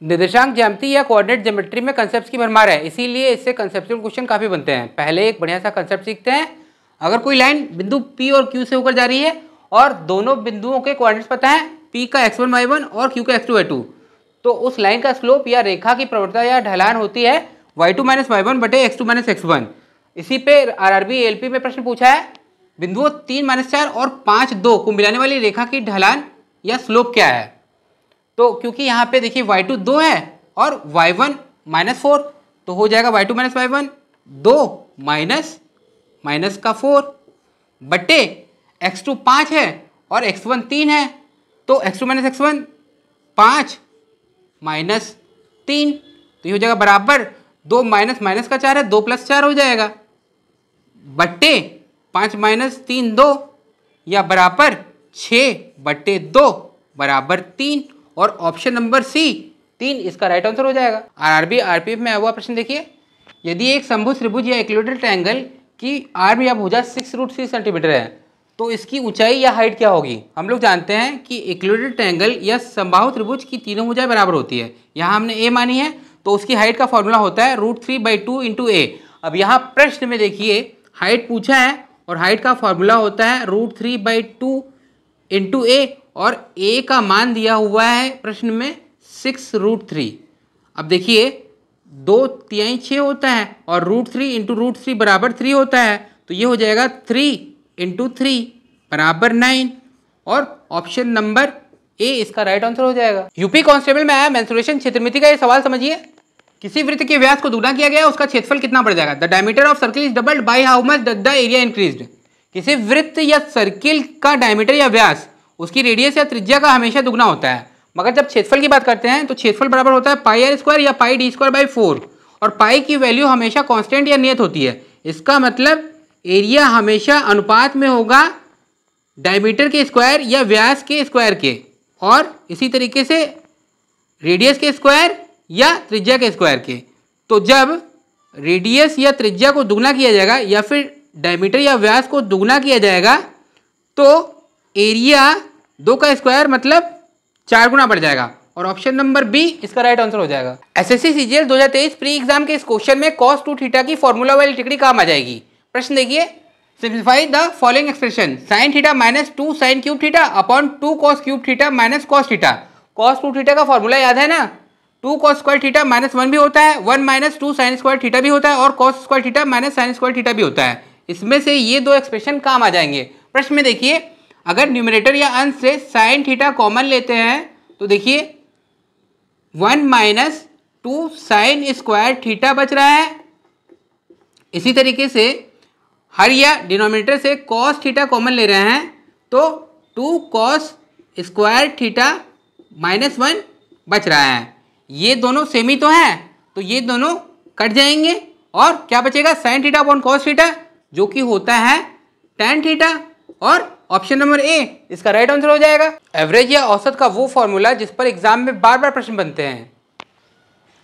निर्देशांक ज्यामिति या कोऑर्डिनेट ज्योमेट्री में कंसेप्ट की भरमार है, इसीलिए इससे कंसेप्चुअल क्वेश्चन काफ़ी बनते हैं। पहले एक बढ़िया सा कंसेप्ट सीखते हैं। अगर कोई लाइन बिंदु P और Q से होकर जा रही है और दोनों बिंदुओं के कोऑर्डिनेट्स पता है, P का x1 y1 और Q का x2 y2, तो उस लाइन का स्लोप या रेखा की प्रवणता या ढलान होती है y2 - y1 बटे x2 - x1। इसी पे RRB LP में प्रश्न पूछा है, बिंदुओं 3 - 4 और 5 2 को मिलाने वाली रेखा की ढलान या स्लोप क्या है। तो क्योंकि यहाँ पे देखिए y2 2 है और y1 -4, तो हो जाएगा y2 - y1 2 माइनस का 4 बटे x2 5 है और x1 3 है, तो x2 - x1 5 -3, तो ये हो जाएगा बराबर 2 माइनस का 4 है, 2 + 4 हो जाएगा बटे 5 - 3 2 या बराबर 6 बटे 2 बराबर 3, और ऑप्शन नंबर सी 3 इसका राइट आंसर हो जाएगा। RRB RPF में आया हुआ प्रश्न देखिए, यदि एक समभुज त्रिभुज या इक्विलेटरल ट्रायंगल की आर्म या भुजा 6√3 सेंटीमीटर है तो इसकी ऊंचाई या हाइट क्या होगी। हम लोग जानते हैं कि इक्विलेटरल ट्रायंगल या समबाहु त्रिभुज की तीनों भुजाएं बराबर होती है। यहाँ हमने a मानी है तो उसकी हाइट का फॉर्मूला होता है √3/2 × a। अब यहाँ प्रश्न में देखिए हाइट पूछा है और हाइट का फॉर्मूला होता है √3/2 × a, और a का मान दिया हुआ है प्रश्न में 6√3। अब देखिए 2 तिहाई 6 होता है और √3 × √3 बराबर 3 होता है, तो ये हो जाएगा 3 × 3 बराबर 9, और ऑप्शन नंबर ए इसका राइट आंसर हो जाएगा। यूपी कांस्टेबल में आया मेंसुरेशन क्षेत्रमिति का ये सवाल समझिए, किसी वृत्त के व्यास को दुगना किया गया, उसका क्षेत्रफल कितना बढ़ जाएगा। The diameter of circle is doubled by how much the area increased. किसी वृत्त या सर्किल का डायमीटर या व्यास उसकी रेडियस या त्रिज्या का हमेशा दुगना होता है, मगर जब क्षेत्रफल की बात करते हैं तो क्षेत्रफल बराबर होता है πr² या πd²/4, और पाई की वैल्यू हमेशा कांस्टेंट या नियत होती है। इसका मतलब एरिया हमेशा अनुपात में होगा डायमीटर के स्क्वायर या व्यास के स्क्वायर के, और इसी तरीके से रेडियस के स्क्वायर या त्रिज्या के स्क्वायर के। तो जब रेडियस या त्रिज्या को दुगना किया जाएगा या फिर डायमीटर या व्यास को दुगना किया जाएगा तो एरिया 2 का स्क्वायर मतलब 4 गुना बढ़ जाएगा, और ऑप्शन नंबर बी इसका राइट आंसर हो जाएगा। SSC CGL 2023 प्री एग्जाम के इस क्वेश्चन में cos 2 थीटा की फॉर्मूला वाली टिकड़ी काम आ जाएगी। प्रश्न देखिए, simplify the following expression sin theta - 2 sin cube theta upon 2 cos cube theta minus cos theta. cos 2 theta का फॉर्मूला याद है ना, 2 cos स्क्वायर थीटा -1 भी होता है, 1 - 2 sin स्क्वायर थीटा भी होता है, और cos square theta - sin square theta भी होता है। इसमें से ये दो एक्सप्रेशन काम आ जाएंगे। प्रश्न में देखिए, अगर न्यूमरेटर या अंश से sin थीटा कॉमन लेते हैं तो देखिए 1 - 2 sin स्क्वायर थीटा बच रहा है। इसी तरीके से हर या डिनोमिनेटर से cos थीटा कॉमन ले रहे हैं तो 2 cos स्क्वायर थीटा -1 बच रहा है। ये दोनों सेम ही तो हैं, तो ये दोनों कट जाएंगे और क्या बचेगा sin theta upon cos theta, जो कि होता है tan थीटा, और ऑप्शन नंबर ए इसका राइट आंसर हो जाएगा। एवरेज या औसत का वो फॉर्मूला जिस पर एग्जाम में बार बार प्रश्न बनते हैं।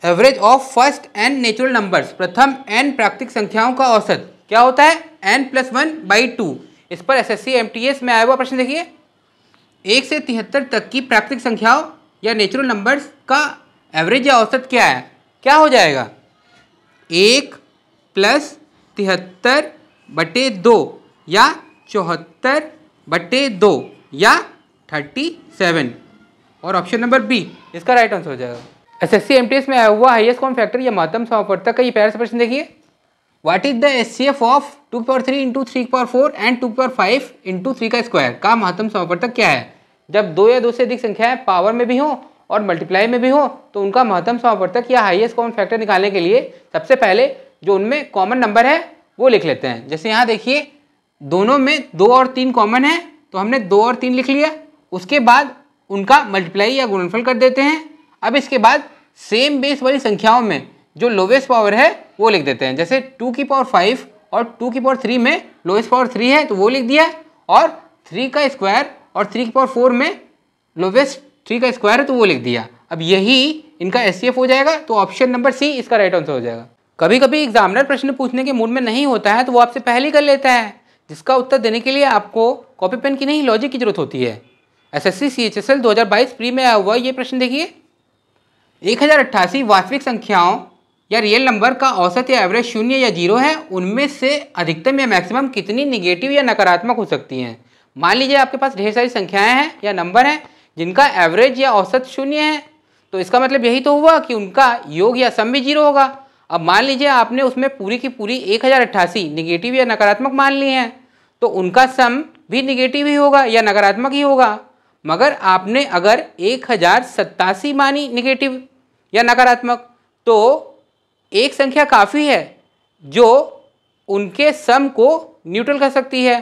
Average of first n natural numbers, प्रथम n प्राकृतिक संख्याओं का औसत क्या होता है, n+1/2। इस पर SSC MTS में आया हुआ प्रश्न देखिए, 1 से 73 तक की प्राकृतिक संख्याओं या नेचुरल नंबर्स का एवरेज या औसत क्या है, क्या हो जाएगा 1 + 73/2 या 74/2 या 37, और ऑप्शन नंबर बी इसका राइट आंसर हो जाएगा। SSC MTS में आया हुआ हाईएस्ट कॉमन फैक्टर या महत्तम समापवर्तक का ये प्यार से प्रश्न देखिए, what is the HCF of 2^3 × 3^4 and 2^5 × 3 का स्क्वायर का महत्तम समापवर्तक क्या है। जब 2 या 2 से अधिक संख्याएं पावर में भी हो और मल्टीप्लाई में भी हो तो उनका महत्तम समापवर्तक या हाईएस्ट कॉमन फैक्टर निकालने के लिए सबसे पहले जो उनमें कॉमन नंबर है वो लिख लेते हैं। जैसे यहाँ देखिए दोनों में 2 और 3 कॉमन है तो हमने 2 और 3 लिख लिया, उसके बाद उनका मल्टीप्लाई या गुणनफल कर देते हैं। अब इसके बाद सेम बेस वाली संख्याओं में जो लोवेस्ट पावर है वो लिख देते हैं। जैसे 2^5 और 2^3 में लोवेस्ट पावर 3 है तो वो लिख दिया, और 3 का स्क्वायर और 3^4 में लोवेस्ट 3 का स्क्वायर है तो वो लिख दिया। अब यही इनका HCF हो जाएगा, तो ऑप्शन नंबर सी इसका राइट आंसर हो जाएगा। कभी कभी एग्जामिनर प्रश्न पूछने के मूड में नहीं होता है तो वो आपसे पहले ही कर लेता है, जिसका उत्तर देने के लिए आपको कॉपी पेन की नहीं लॉजिक की जरूरत होती है। SSC CHSL 2022 प्री में आया हुआ ये प्रश्न देखिए, 1088 वास्तविक संख्याओं या रियल नंबर का औसत या एवरेज 0 या 0 है, उनमें से अधिकतम या मैक्सिमम कितनी निगेटिव या नकारात्मक हो सकती हैं। मान लीजिए आपके पास ढेर सारी संख्याएं हैं या नंबर हैं जिनका एवरेज या औसत 0 है, तो इसका मतलब यही तो हुआ कि उनका योग या सम भी 0 होगा। अब मान लीजिए आपने उसमें पूरी की पूरी 1088 निगेटिव या नकारात्मक मान ली हैं, तो उनका सम भी निगेटिव ही होगा या नकारात्मक ही होगा। मगर आपने अगर 1087 मानी निगेटिव या नकारात्मक, तो एक संख्या काफ़ी है जो उनके सम को न्यूट्रल कर सकती है।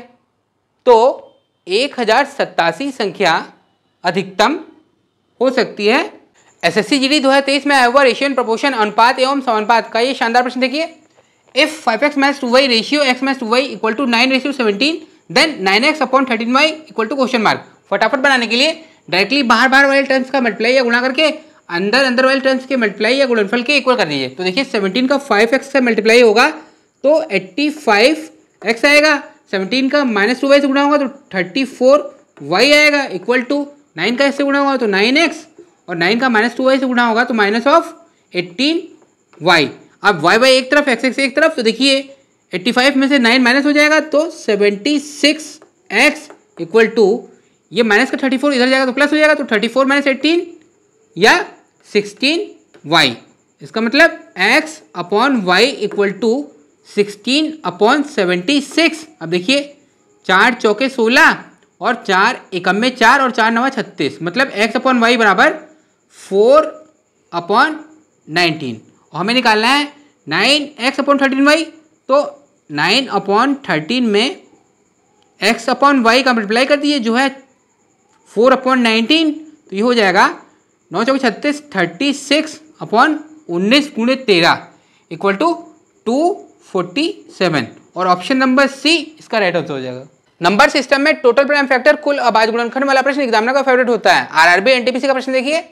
तो 1087 संख्या अधिकतम हो सकती है। एसएससी जीडी 2023 में आया हुआ रेशियो एंड प्रोपोर्शन अनुपात एवं समानुपात का ये शानदार प्रश्न देखिए। If 5x match to Y ratio x match to Y equal to 9:17 then 9x upon 13y equal to question mark. फटाफट बनाने के लिए डायरेक्टली बाहर बाहर वाले टर्म्स का मल्टीप्लाई या गुणा करके अंदर अंदर वाले टर्म्स के मल्टीप्लाई या गुणनफल के इक्वल कर दीजिए। तो देखिए 17 का 5x से मल्टीप्लाई होगा तो 85x आएगा, 17 का -2y से गुणा होगा तो 34y आएगा इक्वल टू 9 का इससे गुणा होगा तो 9x और 9 का -2y से गुणा होगा तो -18y। अब y एक तरफ x एक तरफ, तो देखिए 85 में से 9 माइनस हो जाएगा तो 76x इक्वल टू ये माइनस का 34 इधर जाएगा तो प्लस हो जाएगा तो 34 - 18 या 16y। इसका मतलब x upon Y equal to 16/76। अब देखिए 4 चौके 16 और 4 एकम में 4 और 4 नवा 36, मतलब x अपॉन वाई बराबर 4/19। और हमें निकालना है 9x अपॉन 13y, तो 9/13 में x अपॉन वाई का मल्टीप्लाई कर दिए जो है 4/19, तो ये हो जाएगा 9 चौके 36, 36/19 × 13 इक्वल टू 247। और ऑप्शन नंबर सी इसका राइट आंसर हो जाएगा। नंबर सिस्टम में टोटल प्राइम फैक्टर कुल अभाज्य गुणनखंड वाला प्रश्न एग्जामिनर का फेवरेट होता है। आरआरबी एनटीपीसी का प्रश्न देखिए,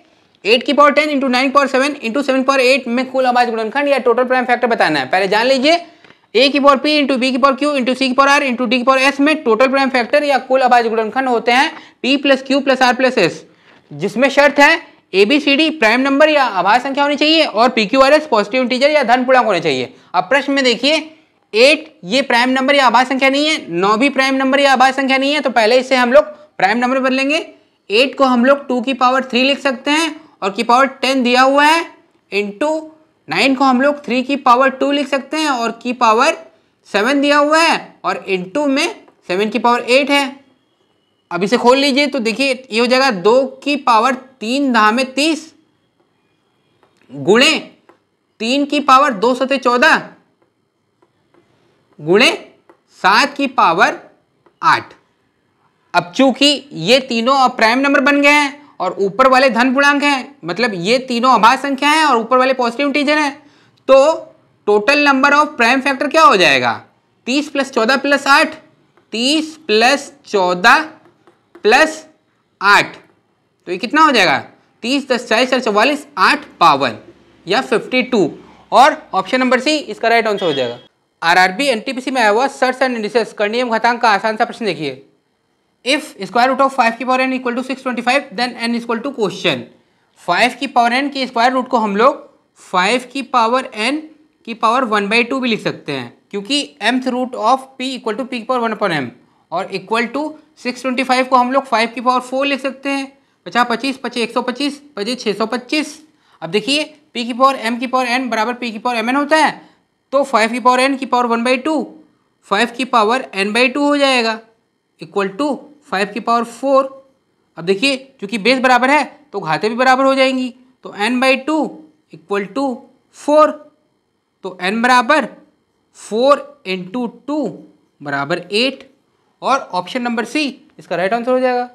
8 की पावर 10 × 9 की पावर 7 × 7 की पावर 8 में कुल अभाज्य गुणनखंड या टोटल प्राइम फैक्टर बताना है। पहले जान लीजिए a की पावर p × b की पावर q × c की पावर r × d की पावर s में टोटल प्राइम फैक्टर या कुल अभाज्य गुणनखंड होते हैं p + q + r + s, जिसमें शर्त है A B C D prime number या अभाज्य संख्या होनी चाहिए और P Q R S positive integer या धन पूर्णांक होने चाहिए। अब प्रश्न में देखिए 8 ये प्राइम नंबर या अभाज्य संख्या नहीं है, 9 भी प्राइम नंबर या अभाज्य संख्या नहीं है, तो पहले इसे हम लोग प्राइम नंबर बदलेंगे। 8 को हम लोग 2 की पावर 3 लिख सकते हैं और की पावर 10 दिया हुआ है, इंटू 9 को हम लोग 3 की पावर 2 लिख सकते हैं और की पावर 7 दिया हुआ है और इंटू में 7 की पावर 8 है। अब इसे खोल लीजिए तो देखिए ये हो जाएगा 2 की पावर 3 10 में 30 गुणे 3 की पावर 2 सते 14 गुणे 7 की पावर 8। अब चूंकि ये तीनों अब प्राइम नंबर बन गए हैं और ऊपर वाले धन पूर्णांक हैं, मतलब ये तीनों अभाज्य संख्या हैं और ऊपर वाले पॉजिटिव इंटीजर हैं, तो total number of prime factor क्या हो जाएगा 30 + 14 + 8, 30 + 14 + 8, तो ये कितना हो जाएगा 30 × 10 = 40 × 44 8 52 या 52। और ऑप्शन नंबर सी इसका राइट आंसर हो जाएगा। आरआरबी एनटीपीसी में आया हुआ सर्ट्स एंड इंडिसेस करणीय घातांक का आसान सा प्रश्न देखिए। इफ स्क्वायर रूट ऑफ 5 की power n equal to 625 then n equal to question. 5 की पावर n के स्क्वायर रूट को हम लोग 5 की पावर n की पावर 1/2 भी लिख सकते हैं, क्योंकि mth root of p equal to p की पावर 1/m और इक्वल टू 625 को हम लोग 5 की पावर 4 लिख सकते हैं। 50 25 25 125 25 625। अब देखिए p की पावर m की पावर n बराबर p की पावर mn होता है, तो 5 की पावर n की पावर 1/2 5 की पावर n/2 हो जाएगा इक्वल टू 5 की पावर 4। अब देखिए चूंकि बेस बराबर है तो घातें भी बराबर हो जाएंगी, तो n/2 इक्वल टू 4, तो n बराबर 4 × 2 बराबर 8 और ऑप्शन नंबर सी इसका राइट आंसर हो जाएगा।